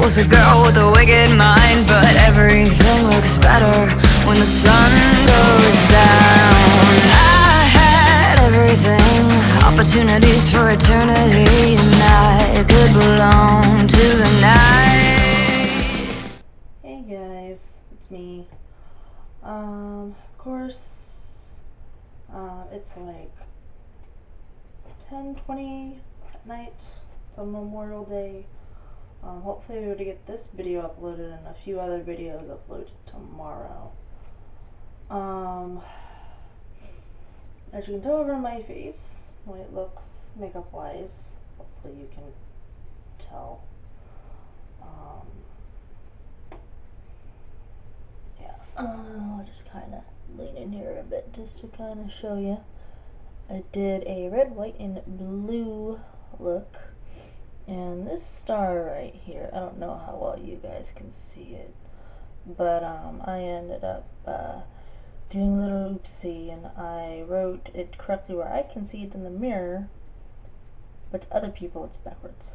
was a girl with a wicked mind, but everything looks better when the sun goes down. I had everything, opportunities for eternity, and I could belong to the night. Hey guys, it's me. Of course, it's like 10:20 at night. It's on Memorial Day. Hopefully I'll be able to get this video uploaded and a few other videos uploaded tomorrow. As you can tell over my face, the way it looks makeup wise, hopefully you can tell. I'll just kind of lean in here a bit just to kind of show you. I did a red, white, and blue look. And this star right here, I don't know how well you guys can see it, but I ended up doing a little oopsie, and I wrote it correctly where I can see it in the mirror, but to other people it's backwards.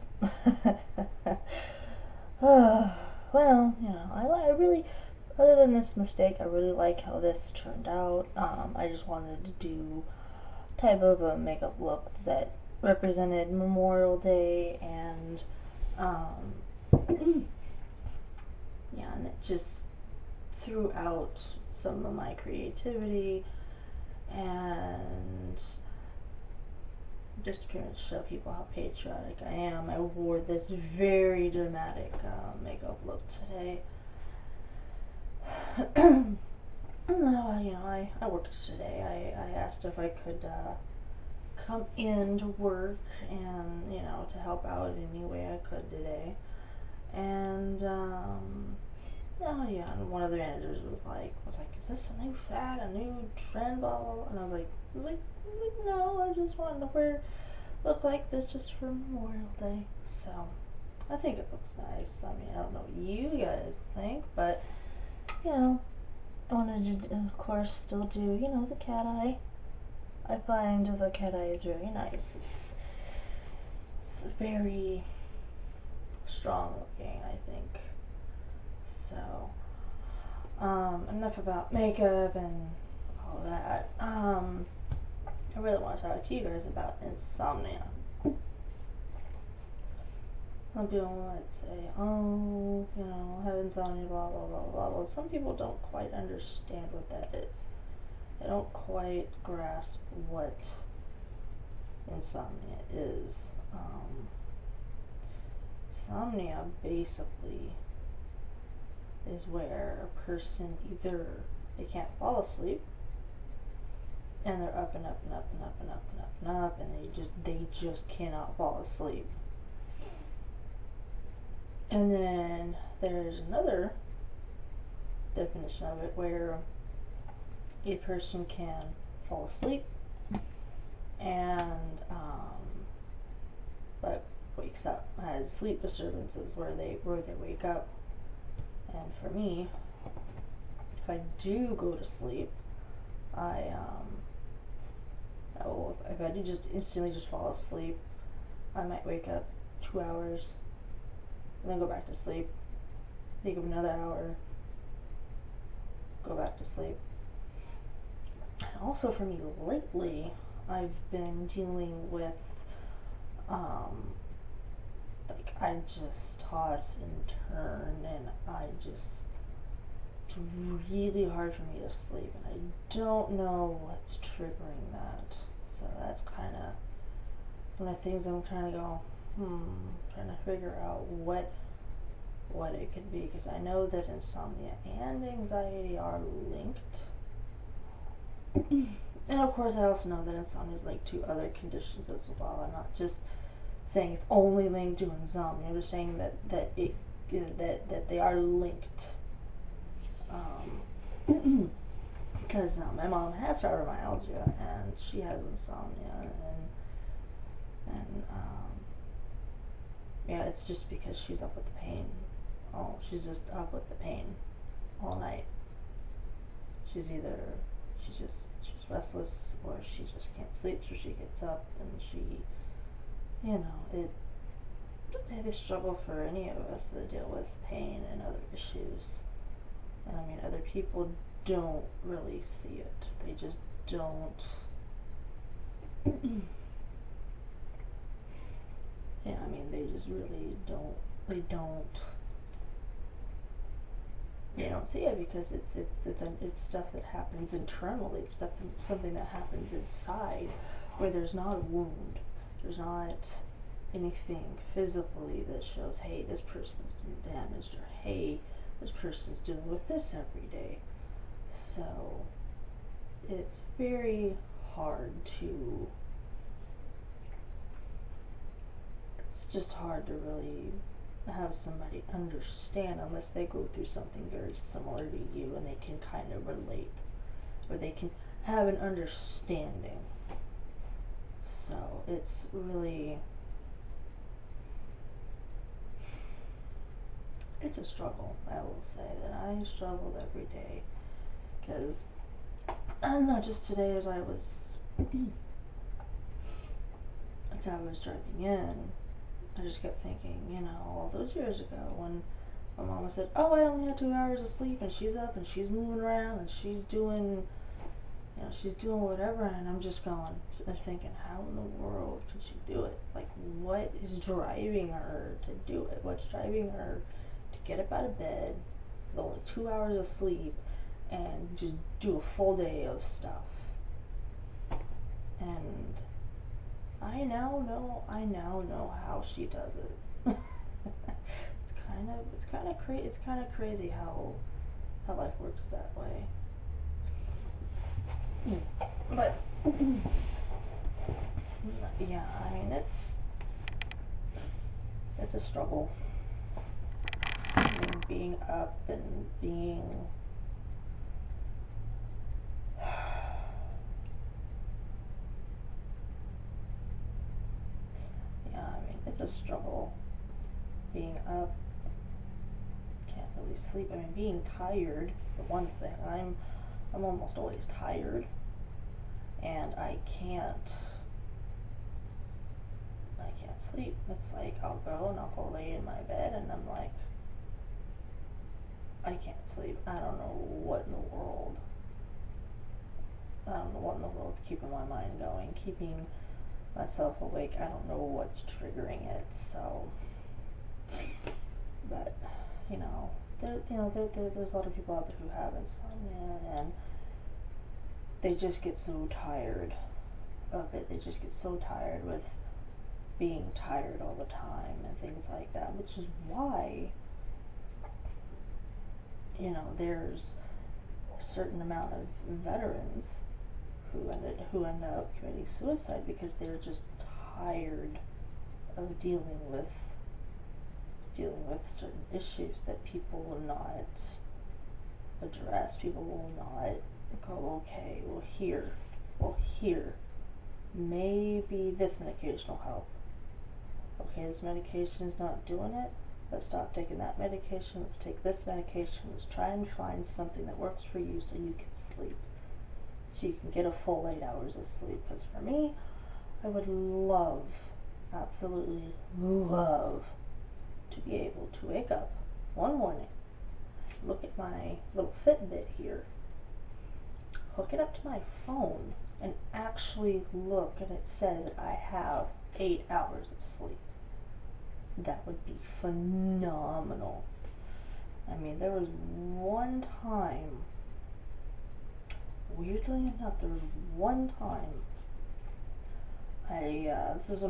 Well, you know, I really, other than this mistake, I really like how this turned out. I just wanted to do type of a makeup look that represented Memorial Day, and yeah, and it just threw out some of my creativity and just to pretty much show people how patriotic I am. I wore this very dramatic makeup look today. No, you know, I worked today. I asked if I could come in to work and, you know, to help out in any way I could today. And oh yeah, and one of the managers was like, is this a new fad, a new trend, blah blah blah? And I was like, no, I just wanted to look like this just for Memorial Day. So I think it looks nice. I mean, I don't know what you guys think, but you know, I wanted to, of course, still do, you know, the cat eye. I find the cat eye is very nice. It's very strong looking, I think. So, enough about makeup and all that. I really want to talk to you guys about insomnia. Some people might say, oh, you know, I have insomnia, blah, blah, blah, blah, blah. Some people don't quite understand what that is. They don't quite grasp what insomnia is. Insomnia basically is where a person either they can't fall asleep and they're up and up and up and up and up and up and up, and they just cannot fall asleep. And then there's another definition of it where a person can fall asleep and but wakes up, has sleep disturbances where they wake up. And for me, if I do go to sleep, if I do just instantly just fall asleep, I might wake up 2 hours and then go back to sleep, take up another hour, go back to sleep. And also for me lately, I've been dealing with like I just toss and turn, and it's really hard for me to sleep, and I don't know what's triggering that. So that's kind of one of the things I'm trying to go, trying to figure out what it could be, because I know that insomnia and anxiety are linked. And of course I also know that insomnia is linked to other conditions as well. I'm not just saying it's only linked to insomnia. I'm just saying that they are linked. Because my mom has fibromyalgia and she has insomnia, and yeah, it's just because she's up with the pain. Oh, she's just up with the pain all night. She's restless, or she just can't sleep, so she gets up and she, you know, they struggle for any of us that deal with pain and other issues. And I mean, other people don't really see it. They just don't. Yeah, I mean, they just really don't. They don't see it because it's stuff that happens internally. It's something that happens inside, where there's not a wound. There's not anything physically that shows, hey, this person's been damaged, or hey, this person's dealing with this every day. So it's very hard to. It's just hard to really have somebody understand unless they go through something very similar to you and they can kind of relate, or they can have an understanding. So it's really, it's a struggle. I will say that I struggled every day, because not just today, as I was driving in, I just kept thinking, all those years ago when my mama said, oh, I only had 2 hours of sleep, and she's up and she's moving around and she's doing whatever, and I'm just going and thinking, how in the world could she do it? Like, what is driving her to do it? What's driving her to get up out of bed with only 2 hours of sleep and just do a full day of stuff? And I now know how she does it. It's kind of crazy how life works that way. But yeah, I mean, it's a struggle. I mean, being up and being it's a struggle being up, can't really sleep. I mean, being tired, for one thing. I'm almost always tired, and I can't sleep. It's like I'll go lay in my bed, and I'm like, I can't sleep. I don't know what in the world is keeping my mind going, keeping myself awake. I don't know what's triggering it. So, but there's a lot of people out there who have insomnia, and they just get so tired of it. They just get so tired with being tired all the time and things like that, which is why there's a certain amount of veterans who end up committing suicide, because they're just tired of dealing with certain issues that people will not address. People will not go, okay, well here, maybe this medication will help. Okay, this medication's not doing it. Let's stop taking that medication. Let's take this medication. Let's try and find something that works for you so you can sleep. So you can get a full 8 hours of sleep. Because for me, I would love, absolutely love, to be able to wake up one morning, look at my little Fitbit here, hook it up to my phone, and actually look, and it says that I have 8 hours of sleep. That would be phenomenal. I mean, there was one time, weirdly enough, this is when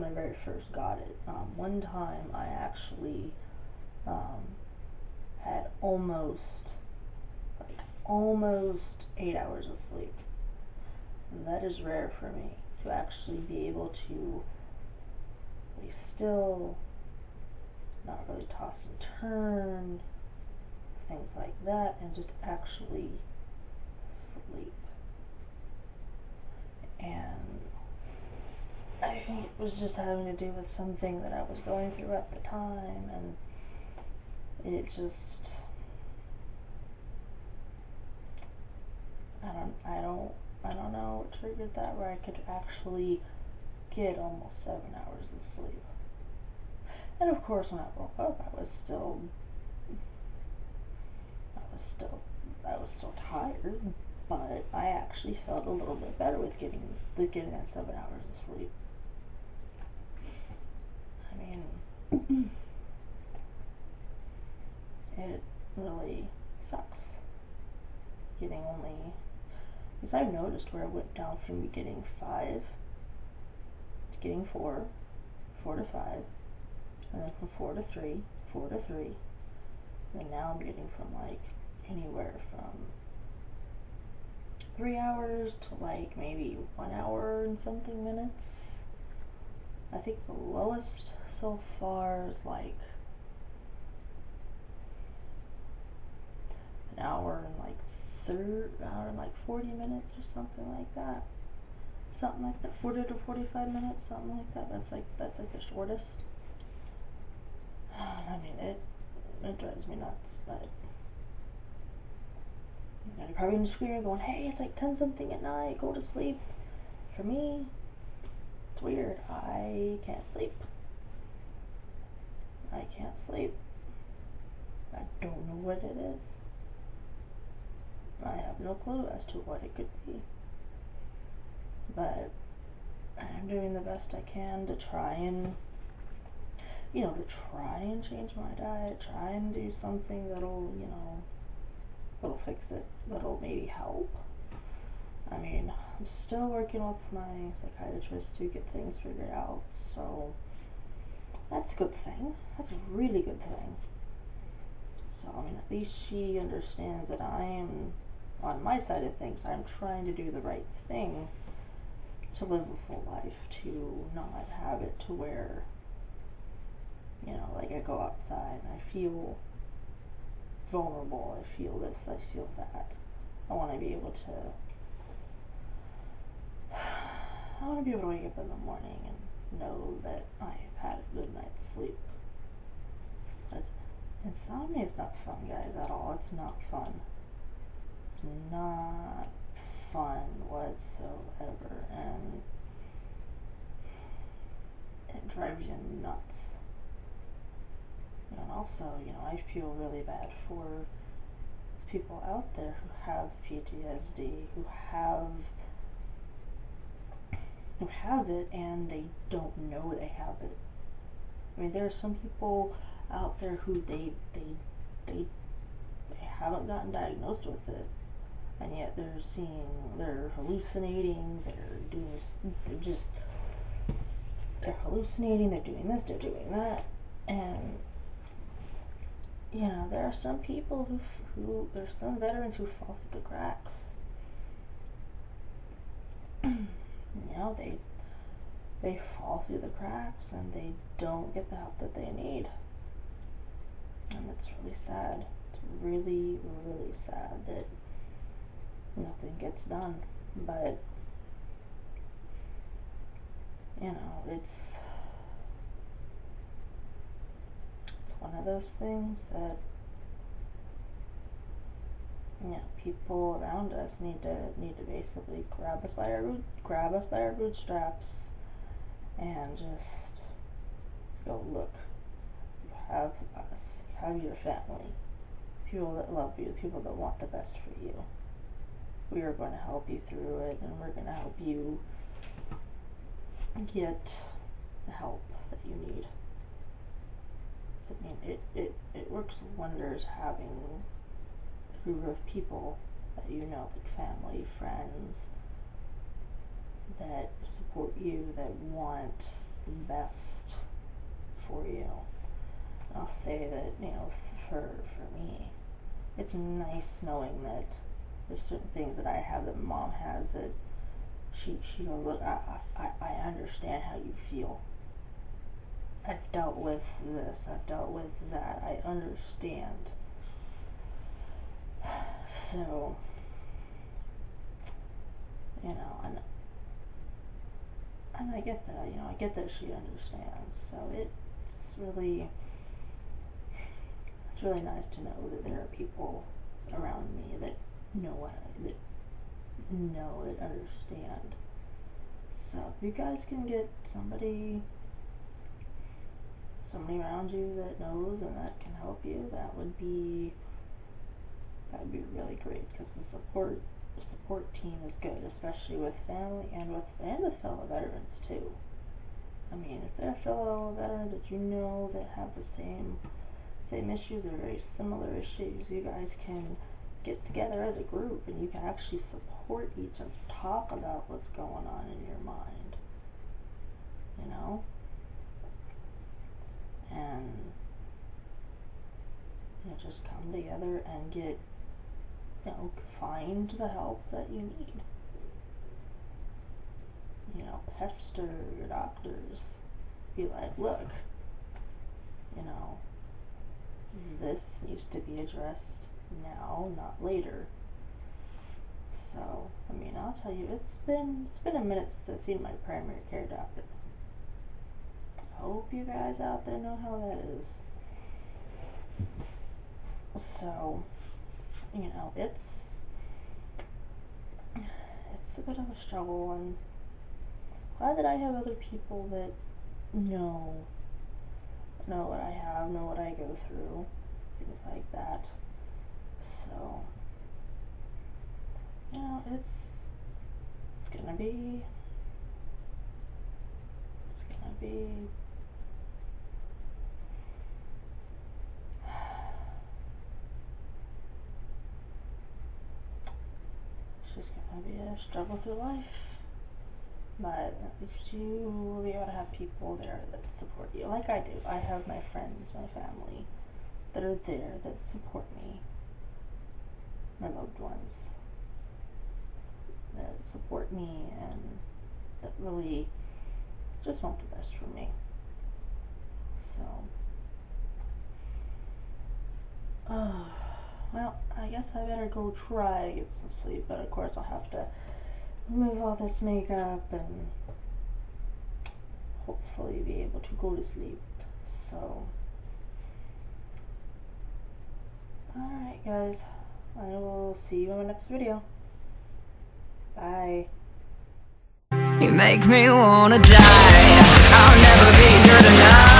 I very first got it. One time I actually had almost 8 hours of sleep. And that is rare for me, to actually be able to be still, not really toss and turn, things like that, and just actually sleep. And I think it was just having to do with something that I was going through at the time, and it just, I don't know what triggered that, where I could actually get almost 7 hours of sleep. And of course, when I woke up, I was still tired, but I actually felt a little bit better with getting that 7 hours of sleep. I mean, it really sucks getting only, because I've noticed where I went down from getting 5 to getting 4, 4 to 5, and then from 4 to 3, 4 to 3, and now I'm getting from like anywhere from 3 hours to like maybe 1 hour and something minutes. I think the lowest so far is like an hour and like 40 minutes or something like that. 40 to 45 minutes, something like that. That's like the shortest. I mean, it drives me nuts, but you're probably in the screen going, hey, it's like 10 something at night, go to sleep. For me, it's weird. I can't sleep. I don't know what it is. I have no clue as to what it could be. But I'm doing the best I can to try and change my diet, try and do something that'll fix it, that'll maybe help. I mean, I'm still working with my psychiatrist to get things figured out, so that's a good thing. That's a really good thing. So, I mean, at least she understands that I am, on my side of things, I'm trying to do the right thing to live a full life, to not have it to where, like I go outside and I feel vulnerable, I feel this, I feel that. I want to be able to wake up in the morning and know that I've had a good night's sleep. Insomnia is not fun, guys, at all. It's not fun. It's not fun whatsoever, and it drives you nuts. And also, I feel really bad for people out there who have PTSD, who have it and they don't know they have it. I mean, there are some people out there who they haven't gotten diagnosed with it, and yet they're hallucinating, they're hallucinating, they're doing this, they're doing that, and there are some people there's some veterans who fall through the cracks. They fall through the cracks and they don't get the help that they need. And it's really sad. It's really, really sad that nothing gets done. But, it's one of those things that people around us need to basically grab us by our bootstraps and just go, look, you have us, you have your family, people that love you, people that want the best for you. We are going to help you through it, and we're going to help you get the help that you need. So, I mean, it works wonders having a group of people that like family, friends, that support you, that want the best for you. And I'll say that, for me, it's nice knowing that there's certain things that I have that Mom has that she goes, look, I understand how you feel. I've dealt with this, I've dealt with that, I understand. So, and I get that, I get that she understands. So it's really nice to know that there are people around me that that understand. So if you guys can get somebody somebody around you that knows and that can help you, that would be really great, because the support team is good, especially with family and with fellow veterans too. I mean, if there are fellow veterans that you know that have the same issues or very similar issues, you guys can get together as a group and you can actually support each other, talk about what's going on in your mind, you know, and just come together and get, find the help that you need. Pester your doctors. Be like, look, this needs to be addressed now, not later. So, I mean, I'll tell you, it's been a minute since I've seen my primary care doctor. I hope you guys out there know how that is. So, it's a bit of a struggle, and glad that I have other people that know what I have, know what I go through, things like that. So, it's gonna be it's just gonna be a struggle through life. But at least you will be able to have people there that support you, like I do. I have my friends, my family, that are there, that support me, my loved ones, that support me and that really just want the best for me. So, well, I guess I better go try to get some sleep, but of course I'll have to remove all this makeup and hopefully be able to go to sleep. So, alright guys, I will see you in my next video. Bye. You make me wanna die. I'll never be good enough.